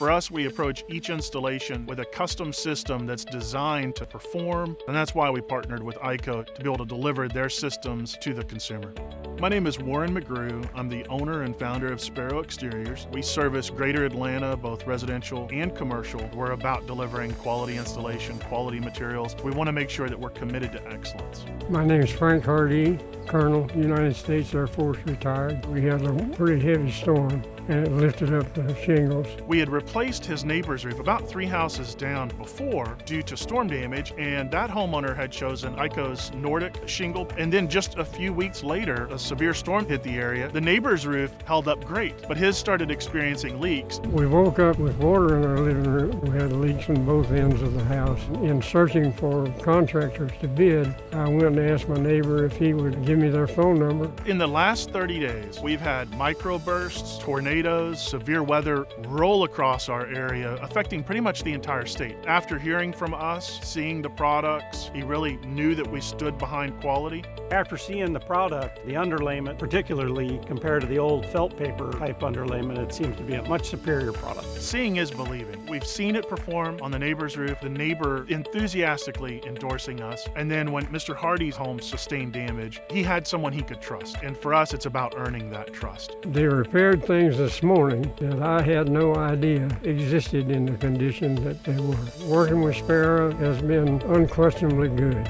For us, we approach each installation with a custom system that's designed to perform, and that's why we partnered with IKO to be able to deliver their systems to the consumer. My name is Warren McGrew. I'm the owner and founder of Sparrow Exteriors. We service Greater Atlanta, both residential and commercial. We're about delivering quality installation, quality materials. We want to make sure that we're committed to excellence. My name is Frank Hardy, Colonel, United States Air Force, retired. We had a pretty heavy storm and it lifted up the shingles. We had replaced his neighbor's roof about 3 houses down before due to storm damage, and that homeowner had chosen IKO's Nordic shingle. And then just a few weeks later, a severe storm hit the area. The neighbor's roof held up great, but his started experiencing leaks. We woke up with water in our living room. We had leaks in both ends of the house. In searching for contractors to bid, I went and asked my neighbor if he would give me their phone number. In the last 30 days, we've had microbursts, tornadoes, severe weather roll across our area, affecting pretty much the entire state. After hearing from us, seeing the products, he really knew that we stood behind quality. After seeing the product, the underlayment, particularly compared to the old felt paper type underlayment, it seems to be a much superior product. Seeing is believing. We've seen it perform on the neighbor's roof, the neighbor enthusiastically endorsing us. And then when Mr. Hardy's home sustained damage, he had someone he could trust. And for us, it's about earning that trust. They repaired things this morning that I had no idea existed in the condition that they were. Working with Sparrow has been unquestionably good.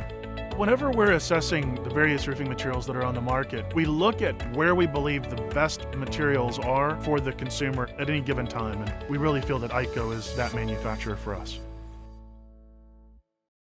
Whenever we're assessing the various roofing materials that are on the market, we look at where we believe the best materials are for the consumer at any given time, and we really feel that IKO is that manufacturer for us.